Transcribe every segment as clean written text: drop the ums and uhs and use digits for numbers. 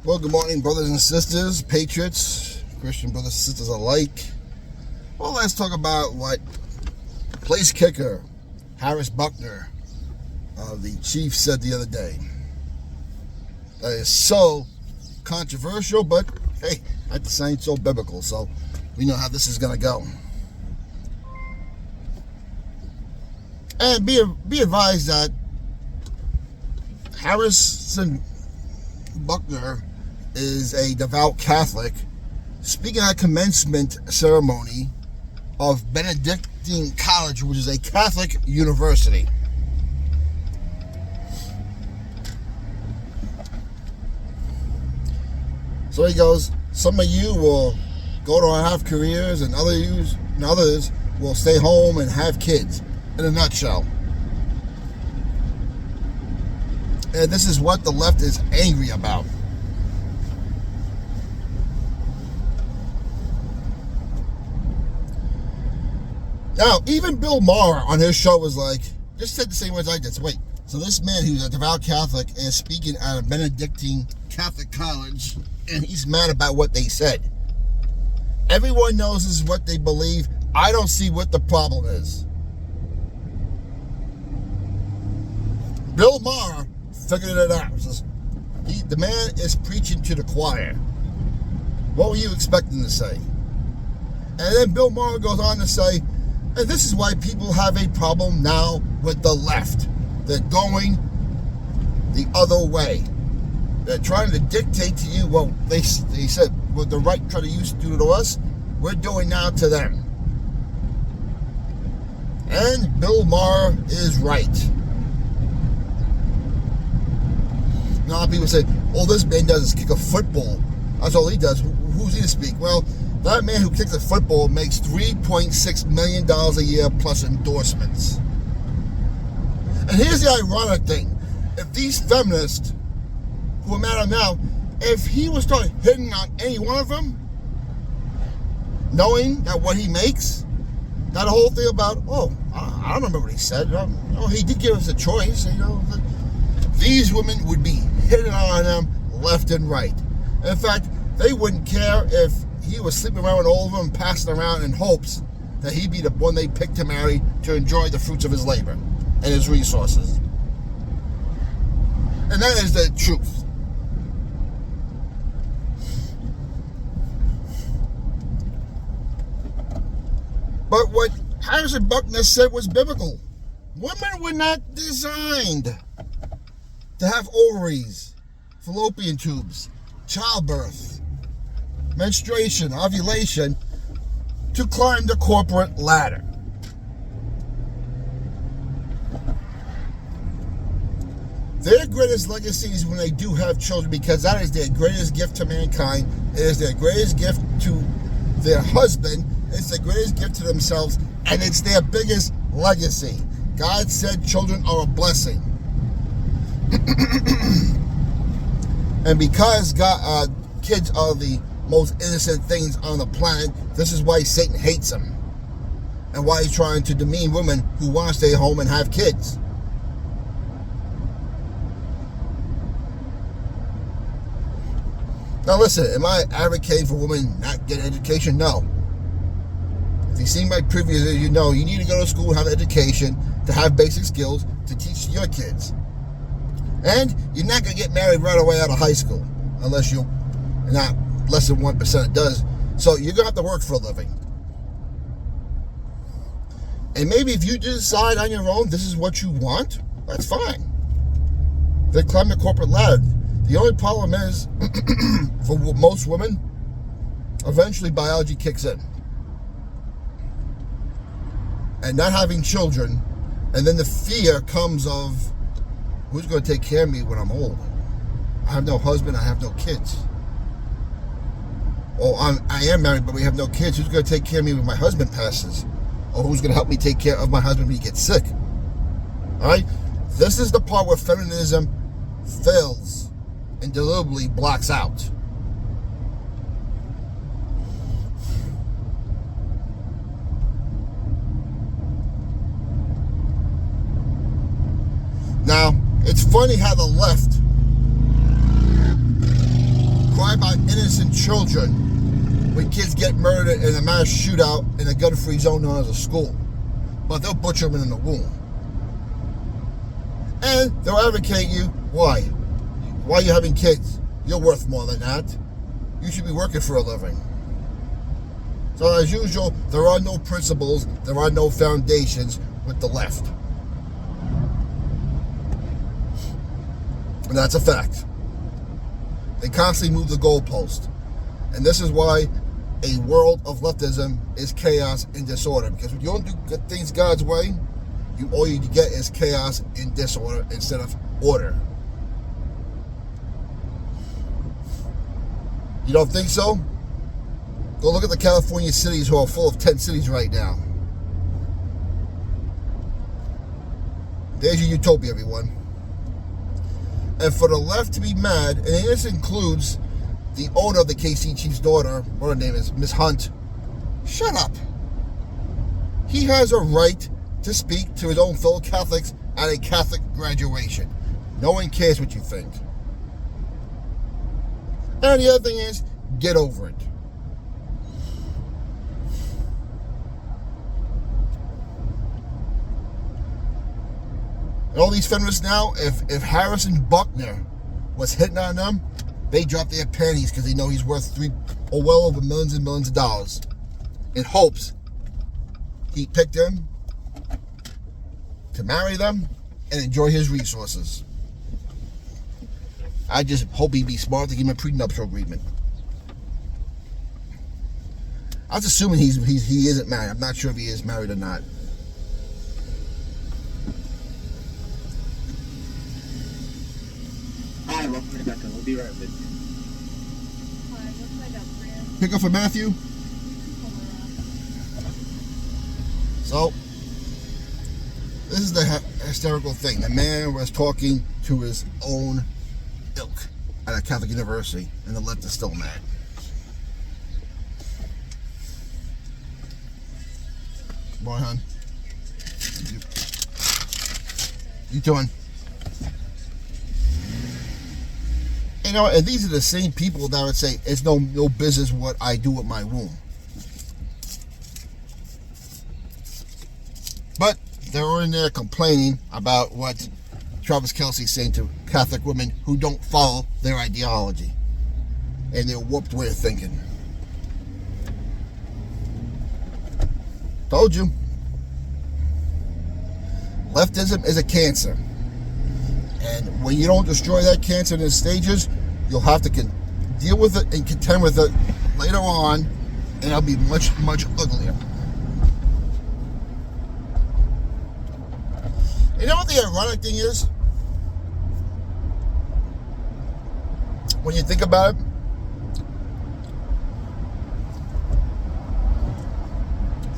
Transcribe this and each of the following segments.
Well, good morning, brothers and sisters, patriots, Christian brothers and sisters alike. Well, let's talk about what place kicker Butker, the Chiefs, said the other day. That is so controversial, but hey, at the same so biblical, so we know how this is going to go. And be advised that Butker is a devout Catholic speaking at a commencement ceremony of Benedictine College, which is a Catholic university. So he goes, some of you will go to have careers and others will stay home and have kids, in a nutshell. And this is what the left is angry about. Now, even Bill Maher on his show was like, just said the same words I did. So wait, so this man who's a devout Catholic is speaking at a Benedictine Catholic college, and he's mad about what they said. Everyone knows this is what they believe. I don't see what the problem is. Bill Maher figured it out. The man is preaching to the choir. What were you expecting to say? And then Bill Maher goes on to say, and this is why people have a problem now with the left. They're going the other way. They're trying to dictate to you what they said what the right try to used to do to us, we're doing now to them. And Bill Maher is right. A lot of people say, all this man does is kick a football. That's all he does. Who's he to speak? Well, that man who kicks a football makes $3.6 million a year plus endorsements. And here's the ironic thing. If these feminists who are mad now, if he would start hitting on any one of them, knowing that what he makes, that whole thing about, I don't remember what he said. He did give us a choice. These women would be hitting on him left and right. In fact, they wouldn't care if he was sleeping around with all of them, passing around in hopes that he'd be the one they picked to marry to enjoy the fruits of his labor and his resources. And that is the truth. But what Butker said was biblical. Women were not designed to have ovaries, fallopian tubes, childbirth, menstruation, ovulation, to climb the corporate ladder. Their greatest legacy is when they do have children, because that is their greatest gift to mankind. It is their greatest gift to their husband. It's their greatest gift to themselves, and it's their biggest legacy. God said children are a blessing. And because kids are the most innocent things on the planet, this is why Satan hates them, and why he's trying to demean women who want to stay home and have kids. Now listen, am I advocating for women not get education? No. If you've seen my previous videos, you know you need to go to school, have an education, to have basic skills to teach your kids. And you're not going to get married right away out of high school, unless you're not less than 1% does. So you're going to have to work for a living. And maybe if you decide on your own this is what you want, that's fine. Then climb the corporate ladder. The only problem is, for most women, eventually biology kicks in. And not having children, and then the fear comes of, who's going to take care of me when I'm old? I have no husband, I have no kids. Or I am married, but we have no kids. Who's going to take care of me when my husband passes? Or who's going to help me take care of my husband when he gets sick? All right? This is the part where feminism fails and deliberately blocks out. Now, it's funny how the left innocent children when kids get murdered in a mass shootout in a gun-free zone known as a school. But they'll butcher them in the womb. And they'll advocate you. Why? Why are you having kids? You're worth more than that. You should be working for a living. So as usual, there are no principles, there are no foundations with the left. And that's a fact. They constantly move the goalpost. And this is why a world of leftism is chaos and disorder. Because when you don't do things God's way, all you get is chaos and disorder instead of order. You don't think so? Go look at the California cities who are full of tent cities right now. There's your utopia, everyone. And for the left to be mad, and this includes the owner of the KC Chiefs' daughter, what her name is, Miss Hunt, shut up. He has a right to speak to his own fellow Catholics at a Catholic graduation. No one cares what you think. And the other thing is, get over it. And all these feminists now, if Harrison Butker was hitting on them, they drop their panties because they know he's worth well over millions and millions of dollars. In hopes he picked them to marry them and enjoy his resources. I just hope he'd be smart to give him a prenuptial agreement. I was assuming he isn't married. I'm not sure if he is married or not. Hi, welcome to Rebecca. We'll be right with you. Hi, what's my up, Fran? Pick up for Matthew. So, this is the hysterical thing. The man was talking to his own ilk at a Catholic university, and the left is still mad. Boy, hon. You doing? You know, and these are the same people that would say, it's no business what I do with my womb. But they're in there complaining about what Travis Kelce's saying to Catholic women who don't follow their ideology and their warped way of thinking. Told you. Leftism is a cancer. And when you don't destroy that cancer in its stages, you'll have to deal with it and contend with it later on, and it'll be much, much uglier. You know what the ironic thing is? When you think about it,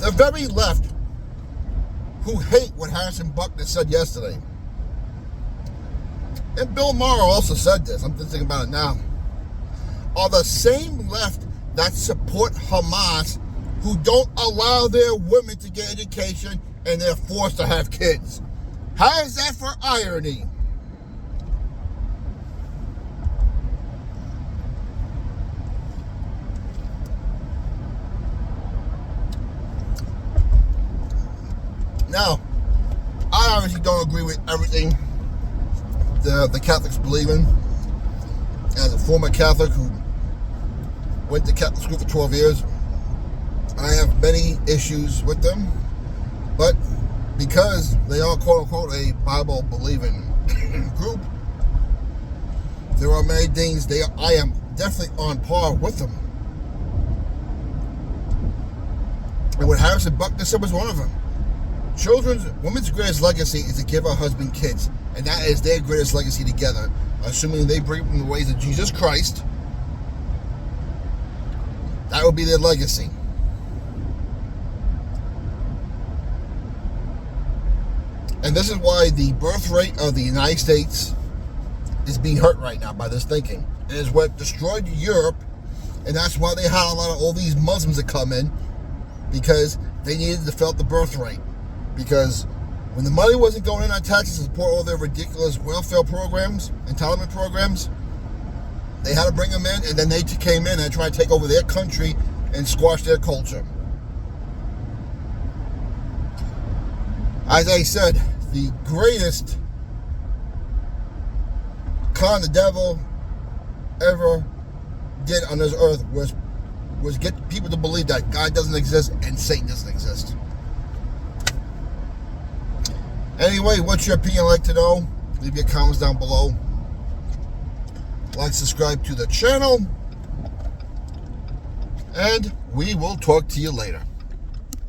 the very left who hate what Harrison Butker said yesterday, and Bill Maher also said this, I'm just thinking about it now, are the same left that support Hamas who don't allow their women to get education and they're forced to have kids. How is that for irony? Now, I obviously don't agree with everything the Catholics believe in. As a former Catholic who went to Catholic school for 12 years, I have many issues with them, but because they are quote-unquote a Bible-believing group, there are many things I am definitely on par with them. And what Harrison Butker said was one of them. Women's greatest legacy is to give her husband kids, and that is their greatest legacy together, assuming they bring them the ways of Jesus Christ. That would be their legacy. And this is why the birth rate of the United States is being hurt right now by this thinking. It is what destroyed Europe, and that's why they had a lot of all these Muslims that come in, because they needed to fill up the birth rate. Because when the money wasn't going in on taxes to support all their ridiculous welfare programs, entitlement programs, They had to bring them in, and then they came in and tried to take over their country and squash their culture. As I said, the greatest con the devil ever did on this earth was get people to believe that God doesn't exist and Satan doesn't exist. Anyway, what's your opinion? I'd like to know. Leave your comments down below. Like, subscribe to the channel, and we will talk to you later.